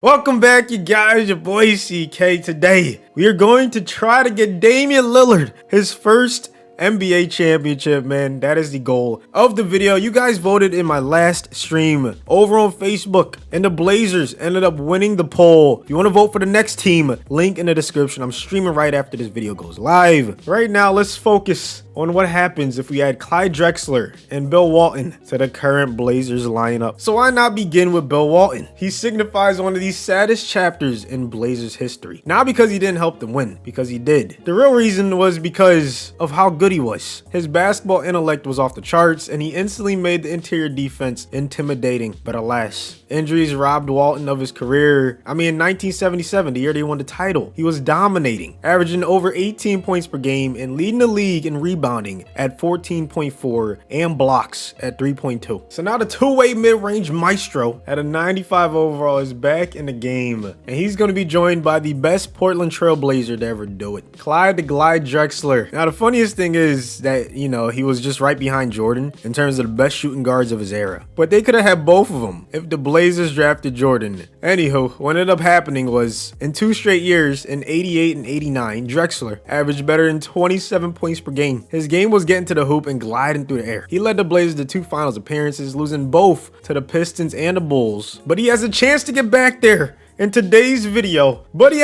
Welcome back, you guys. Your boy CK. Today, we are going to try to get Damian Lillard his first NBA championship, man. That is the goal of the video. You guys voted in my last stream over on Facebook, and the Blazers ended up winning the poll. If you want to vote for the next team, link in the description. I'm streaming right after this video goes live. Right now, let's focus on what happens if we add Clyde Drexler and Bill Walton to the current Blazers lineup. So why not begin with Bill Walton? He signifies one of the saddest chapters in Blazers history. Not because he didn't help them win, because he did. The real reason was because of how good he was. His basketball intellect was off the charts, and he instantly made the interior defense intimidating. But alas, injuries robbed Walton of his career. In 1977, the year they won the title, he was dominating, averaging over 18 points per game and leading the league in rebounding at 14.4 and blocks at 3.2. So now the two-way mid-range maestro at a 95 overall is back in the game, and he's going to be joined by the best Portland Trailblazer to ever do it, Clyde the Glide Drexler. Now the funniest thing is that, he was just right behind Jordan in terms of the best shooting guards of his era, but they could have had both of them if the Blazers drafted Jordan. Anywho, what ended up happening was, in 2 straight years, in 88 and 89, Drexler averaged better than 27 points per game. His game was getting to the hoop and gliding through the air. He led the Blazers to 2 finals appearances, losing both to the Pistons and the Bulls. But he has a chance to get back there in today's video. Okay,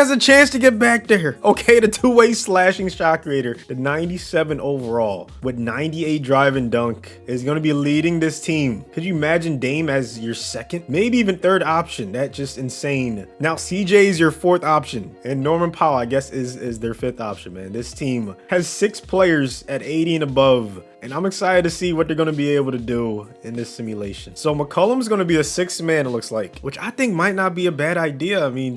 the two-way slashing shot creator, the 97 overall with 98 drive and dunk, is going to be leading this team. Could you imagine Dame as your second, maybe even third option? That's just insane. Now CJ is your 4th option, and Norman Powell, I guess, is their 5th option, man. This team has 6 players at 80 and above, and I'm excited to see what they're going to be able to do in this simulation. So McCollum's going to be a 6th man, it looks like, which I think might not be a bad idea.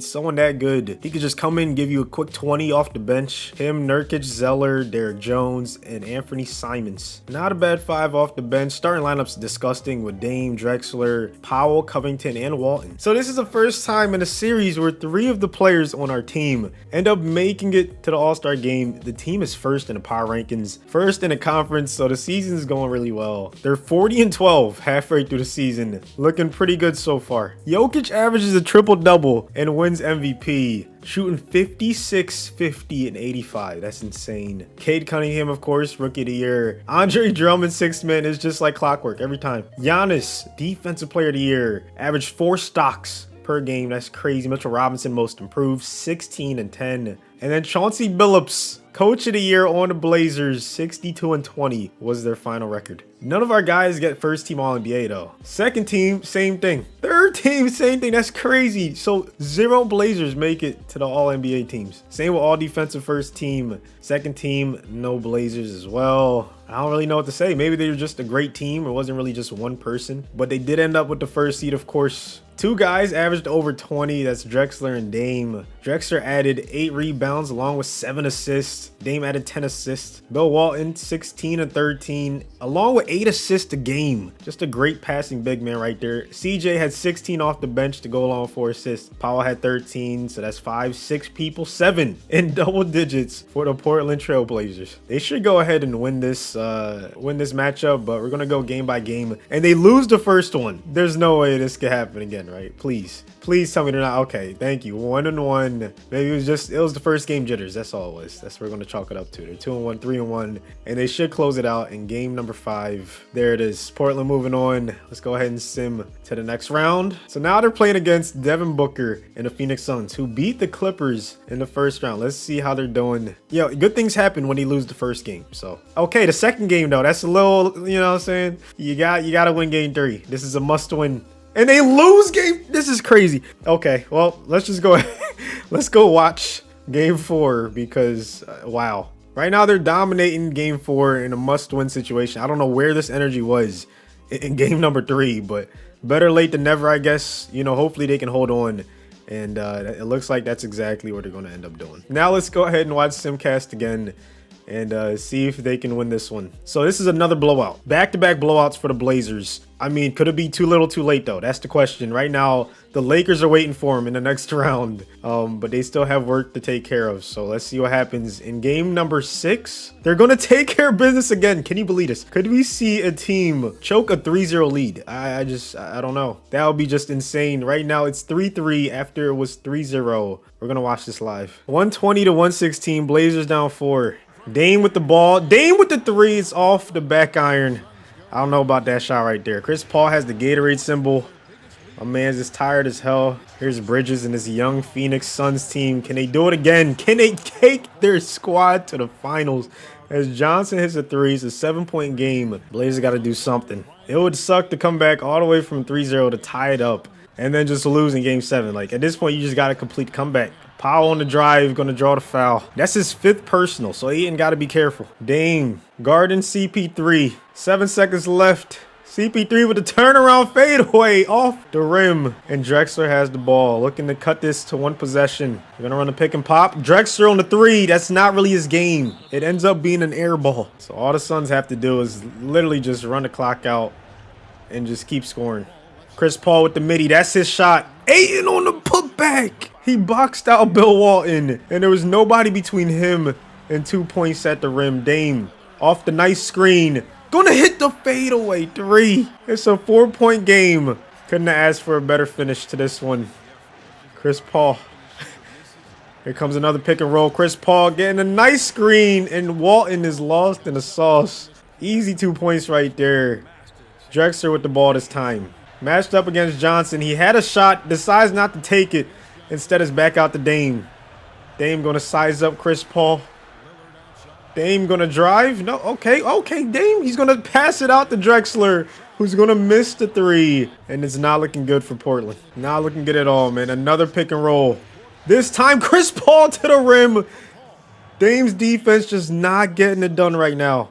Someone that good, he could just come in and give you a quick 20 off the bench. Him, Nurkic, Zeller, Derrick Jones, and Anthony Simons. Not a bad 5 off the bench. Starting lineup's disgusting with Dame, Drexler, Powell, Covington, and Walton. So this is the first time in a series where 3 of the players on our team end up making it to the All-Star game. The team is 1st in the power rankings, 1st in the conference, so the season's going really well. They're 40-12 halfway through the season, looking pretty good so far. Jokic averages a triple-double and wins MVP, shooting 56, 50, and 85. That's insane. Cade Cunningham, of course, rookie of the year. Andre Drummond, 6th man, is just like clockwork every time. Giannis, defensive player of the year, averaged 4 stocks per game. That's crazy. Mitchell Robinson, most improved, 16 and 10. And then Chauncey Billups, coach of the year on the Blazers, 62 and 20 was their final record. None of our guys get 1st team All-NBA though. 2nd team, same thing. 3rd team, same thing. That's crazy. So 0 Blazers make it to the All-NBA teams. Same with all defensive 1st team. 2nd team, no Blazers as well. I don't really know what to say. Maybe they were just a great team. It wasn't really just one person, but they did end up with the 1st seed, of course. 2 guys averaged over 20. That's Drexler and Dame. Drexler added 8 rebounds along with 7 assists. Dame added 10 assists. Bill Walton, 16 and 13, along with 8 assists a game. Just a great passing big man right there. CJ had 16 off the bench to go along with 4 assists. Powell had 13, so that's 6 people, 7 in double digits for the Portland Trailblazers. They should go ahead and win this matchup, but we're gonna go game by game. And they lose the first one. There's no way this could happen again, right? Please tell me they're not. Okay, thank you. 1-1. Maybe it was the first game jitters. That's all it was. That's what we're gonna chalk it up to. They're 2-1, 3-1, and they should close it out in game number 5. There it is. Portland moving on. Let's go ahead and sim to the next round. So now they're playing against Devin Booker and the Phoenix Suns, who beat the Clippers in the 1st round. Let's see how they're doing. Good things happen when you lose the 1st game. So okay, the 2nd game though, that's a little, you know what I'm saying? You gotta win game 3. This is a must win. And they lose game. This is crazy. Okay, well, let's just go ahead. Let's go watch game 4 because wow. Right now they're dominating game 4 in a must-win situation. I don't know where this energy was in game number 3, but better late than never, I guess. Hopefully they can hold on. And it looks like that's exactly what they're going to end up doing. Now let's go ahead and watch Simcast again. and see if they can win this one. So this is another blowout. Back-to-back blowouts for the Blazers. I mean, could it be too little too late though? That's the question. Right now, the Lakers are waiting for him in the next round, but they still have work to take care of. So let's see what happens in game number 6. They're going to take care of business again. Can you believe this? Could we see a team choke a 3-0 lead? I don't know. That would be just insane. Right now, it's 3-3 after it was 3-0. We're going to watch this live. 120 to 116. Blazers down 4. Dame with the ball. Dame with the 3. It's off the back iron. I don't know about that shot right there. Chris Paul has the Gatorade symbol. My man's just tired as hell. Here's Bridges and this young Phoenix Suns team. Can they do it again? Can they take their squad to the finals? As Johnson hits a 3, it's a 7-point game. Blazers got to do something. It would suck to come back all the way from 3-0 to tie it up and then just lose in game 7. Like, at this point, you just got to complete comeback. Powell on the drive, going to draw the foul. That's his 5th personal, so Ayton got to be careful. Dame, guarding CP3. 7 seconds left. CP3 with the turnaround fadeaway off the rim. And Drexler has the ball, looking to cut this to 1 possession. They're going to run a pick and pop. Drexler on the 3. That's not really his game. It ends up being an air ball. So all the Suns have to do is literally just run the clock out and just keep scoring. Chris Paul with the midi. That's his shot. Ayton on the putback. He boxed out Bill Walton, and there was nobody between him and 2 points at the rim. Dame off the nice screen. Gonna hit the fadeaway 3. It's a 4-point game. Couldn't have asked for a better finish to this one. Chris Paul. Here comes another pick and roll. Chris Paul getting a nice screen, and Walton is lost in the sauce. Easy 2 points right there. Drexler with the ball this time. Matched up against Johnson. He had a shot, decides not to take it. Instead, it's back out to Dame. Dame going to size up Chris Paul. Dame going to drive. No, okay, Dame. He's going to pass it out to Drexler, who's going to miss the 3. And it's not looking good for Portland. Not looking good at all, man. Another pick and roll. This time, Chris Paul to the rim. Dame's defense just not getting it done right now.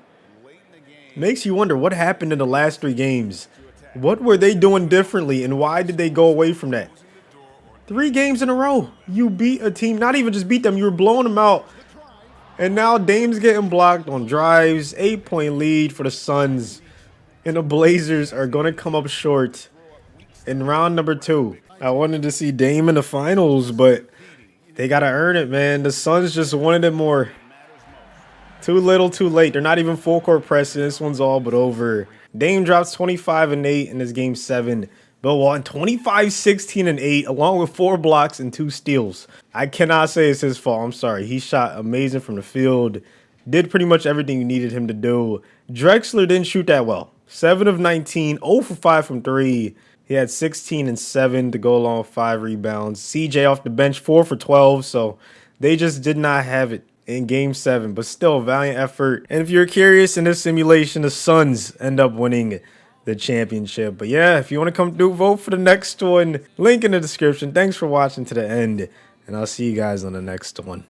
Makes you wonder what happened in the last 3 games. What were they doing differently, and why did they go away from that? 3 games in a row. You beat a team. Not even just beat them. You were blowing them out. And now Dame's getting blocked on drives. 8-point lead for the Suns. And the Blazers are going to come up short in round number 2. I wanted to see Dame in the finals, but they got to earn it, man. The Suns just wanted it more. Too little, too late. They're not even full court pressing. This one's all but over. Dame drops 25 and 8 in this game 7. Bill Walton 25, 16 and 8, along with 4 blocks and 2 steals. I cannot say it's his fault. I'm sorry. He shot amazing from the field. Did pretty much everything you needed him to do. Drexler didn't shoot that well. 7 of 19, 0 for 5 from 3. He had 16 and 7 to go along with 5 rebounds. CJ off the bench, 4 for 12. So they just did not have it in game 7, but still a valiant effort. And if you're curious, in this simulation, the Suns end up winning the championship. But yeah, if you want to come through, vote for the next one. Link in the description. Thanks for watching to the end, and I'll see you guys on the next one.